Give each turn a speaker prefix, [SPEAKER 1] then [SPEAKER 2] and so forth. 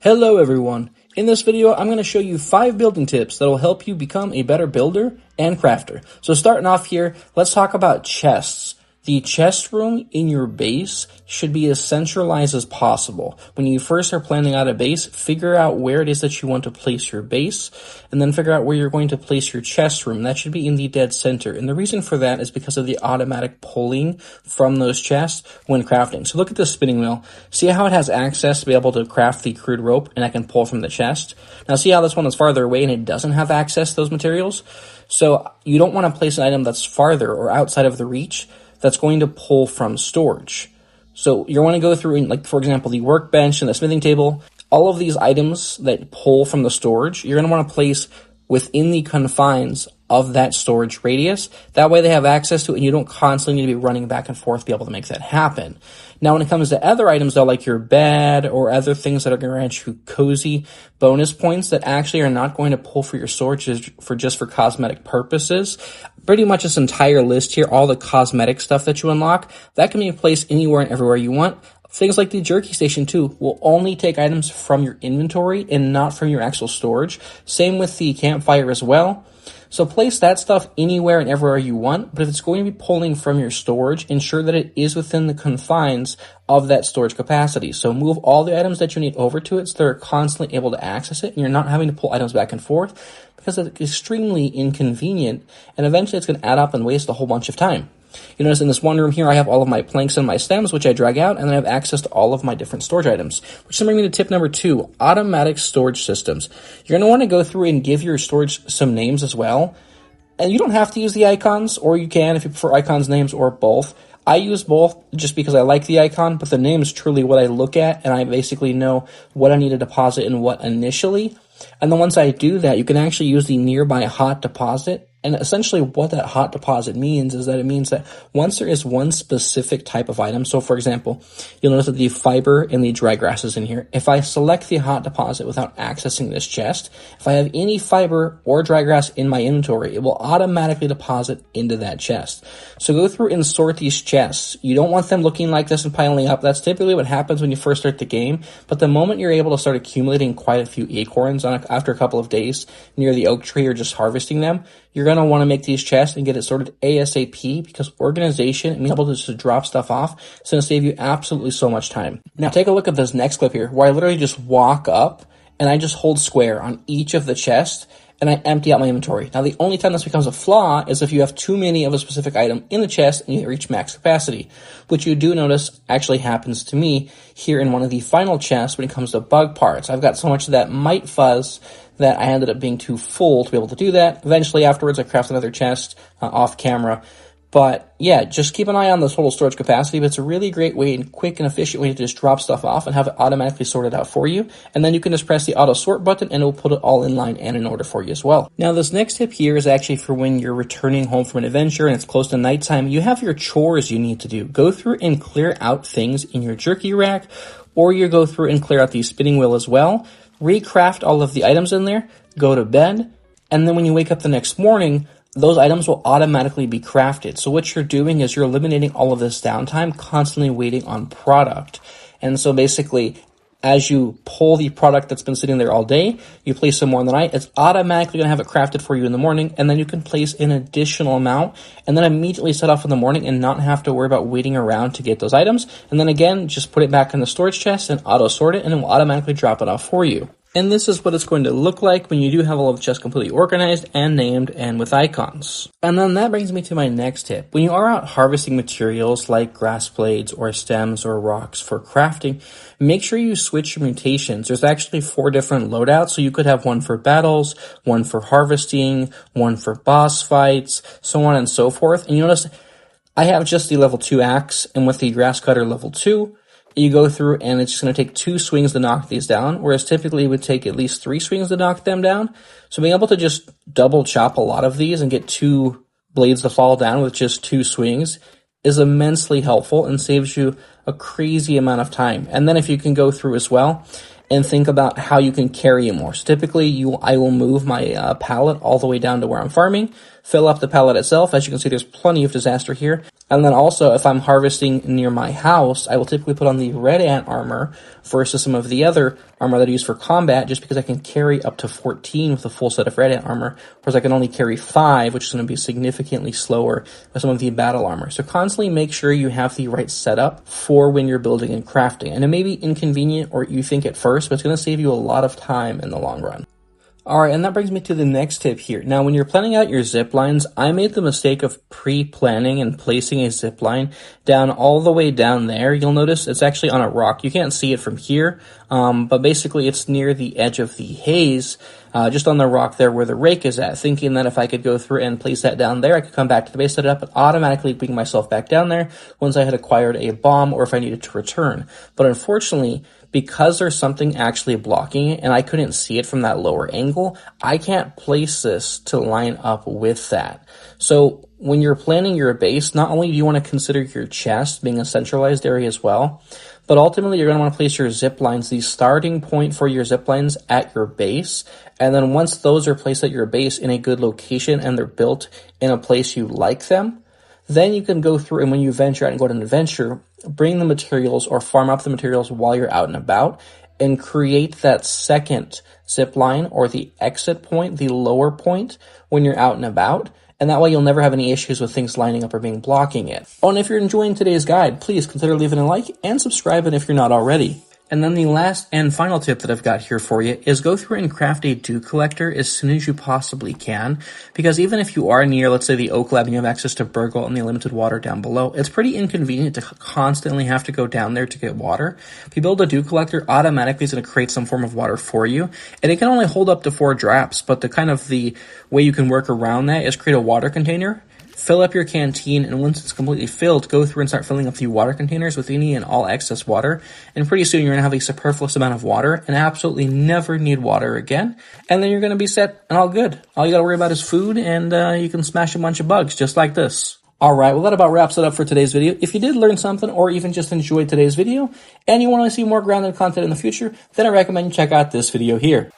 [SPEAKER 1] Hello everyone! In this video, I'm going to show you 5 building tips that will help you become a better builder and crafter. So starting off here, let's talk about chests. The chest room in your base should be as centralized as possible. When you first are planning out a base, figure out where it is that you want to place your base, and then figure out where you're going to place your chest room. That should be in the dead center. And the reason for that is because of the automatic pulling from those chests when crafting. So look at this spinning wheel. See how it has access to be able to craft the crude rope, and I can pull from the chest? Now see how this one is farther away and it doesn't have access to those materials? So you don't want to place an item that's farther or outside of the reach that's going to pull from storage. So you want to go through, like for example, the workbench and the smithing table, all of these items that pull from the storage, you're going to want to place within the confines of that storage radius. That way they have access to it and you don't constantly need to be running back and forth to be able to make that happen. Now when it comes to other items though, like your bed or other things that are going to grant you cozy bonus points that actually are not going to pull for your storage for just for cosmetic purposes, pretty much this entire list here, all the cosmetic stuff that you unlock, that can be placed anywhere and everywhere you want. Things like the jerky station too will only take items from your inventory and not from your actual storage. Same with the campfire as well. So place that stuff anywhere and everywhere you want, but if it's going to be pulling from your storage, ensure that it is within the confines of that storage capacity. So move all the items that you need over to it so they're constantly able to access it and you're not having to pull items back and forth because it's extremely inconvenient and eventually it's going to add up and waste a whole bunch of time. You notice in this one room here, I have all of my planks and my stems, which I drag out, and then I have access to all of my different storage items. Which brings me to tip number 2, automatic storage systems. You're going to want to go through and give your storage some names as well. And you don't have to use the icons, or you can if you prefer icons, names, or both. I use both just because I like the icon, but the name is truly what I look at, and I basically know what I need to deposit and what initially. And then once I do that, you can actually use the nearby hot deposit. And essentially what that hot deposit means is that it means that once there is one specific type of item, so for example, you'll notice that the fiber and the dry grass is in here. If I select the hot deposit without accessing this chest, if I have any fiber or dry grass in my inventory, it will automatically deposit into that chest. So go through and sort these chests. You don't want them looking like this and piling up. That's typically what happens when you first start the game. But the moment you're able to start accumulating quite a few acorns after a couple of days near the oak tree or just harvesting them, you're going to want to make these chests and get it sorted ASAP because organization and being able to just drop stuff off is going to save you absolutely so much time. Now take a look at this next clip here where I literally just walk up and I just hold square on each of the chests and I empty out my inventory. Now the only time this becomes a flaw is if you have too many of a specific item in the chest and you reach max capacity, which you do notice actually happens to me here in one of the final chests when it comes to bug parts. I've got so much of that mite fuzz that I ended up being too full to be able to do that. Eventually, afterwards, I craft another chest off camera. But yeah, just keep an eye on the total storage capacity. But it's a really great way and quick and efficient way to just drop stuff off and have it automatically sorted out for you. And then you can just press the auto sort button and it will put it all in line and in order for you as well. Now, this next tip here is actually for when you're returning home from an adventure and it's close to nighttime. You have your chores you need to do. Go through and clear out things in your jerky rack, or you go through and clear out the spinning wheel as well. Recraft all of the items in there, go to bed, and then when you wake up the next morning, those items will automatically be crafted. So what you're doing is you're eliminating all of this downtime, constantly waiting on product. And so basically, as you pull the product that's been sitting there all day, you place some more in the night, it's automatically going to have it crafted for you in the morning, and then you can place an additional amount, and then immediately set off in the morning and not have to worry about waiting around to get those items. And then again, just put it back in the storage chest and auto-sort it, and it will automatically drop it off for you. And this is what it's going to look like when you do have all of the chests completely organized and named and with icons. And then that brings me to my next tip. When you are out harvesting materials like grass blades or stems or rocks for crafting, make sure you switch your mutations. There's actually 4 different loadouts, so you could have one for battles, one for harvesting, one for boss fights, so on and so forth. And you notice I have just the level 2 axe, and with the grass cutter level 2, you go through and it's just going to take 2 swings to knock these down, whereas typically it would take at least 3 swings to knock them down. So being able to just double chop a lot of these and get 2 blades to fall down with just 2 swings is immensely helpful and saves you a crazy amount of time. And then if you can go through as well and think about how you can carry it more. So typically I will move my pallet all the way down to where I'm farming, fill up the pallet itself. As you can see, there's plenty of disaster here. And then also, if I'm harvesting near my house, I will typically put on the red ant armor versus some of the other armor that I use for combat, just because I can carry up to 14 with a full set of red ant armor, whereas I can only carry 5, which is going to be significantly slower with some of the battle armor. So constantly make sure you have the right setup for when you're building and crafting. And it may be inconvenient or you think at first, but it's going to save you a lot of time in the long run. Alright, and that brings me to the next tip here. Now, when you're planning out your zip lines, I made the mistake of pre-planning and placing a zip line down all the way down there. You'll notice it's actually on a rock. You can't see it from here, but basically it's near the edge of the haze, just on the rock there where the rake is at, thinking that if I could go through and place that down there, I could come back to the base, set it up, and automatically bring myself back down there once I had acquired a bomb or if I needed to return. But unfortunately, because there's something actually blocking it and I couldn't see it from that lower angle, I can't place this to line up with that. So when you're planning your base, not only do you want to consider your chest being a centralized area as well, but ultimately you're going to want to place your zip lines, the starting point for your zip lines, at your base. And then once those are placed at your base in a good location and they're built in a place you like them, then you can go through, and when you venture out and go on an adventure, bring the materials or farm up the materials while you're out and about and create that second zip line or the exit point, the lower point, when you're out and about. And that way you'll never have any issues with things lining up or being blocking it. Oh, and if you're enjoying today's guide, please consider leaving a like and subscribing if you're not already. And then the last and final tip that I've got here for you is go through and craft a dew collector as soon as you possibly can, because even if you are near, let's say, the Oak Lab and you have access to Burgle and the limited water down below, it's pretty inconvenient to constantly have to go down there to get water. If you build a dew collector, automatically it's going to create some form of water for you, and it can only hold up to 4 drafts, but the way you can work around that is create a water container, fill up your canteen, and once it's completely filled, go through and start filling up the water containers with any and all excess water. And pretty soon you're going to have a superfluous amount of water and absolutely never need water again. And then you're going to be set and all good. All you got to worry about is food, and you can smash a bunch of bugs just like this. Alright, well that about wraps it up for today's video. If you did learn something or even just enjoyed today's video and you want to see more grounded content in the future, then I recommend you check out this video here.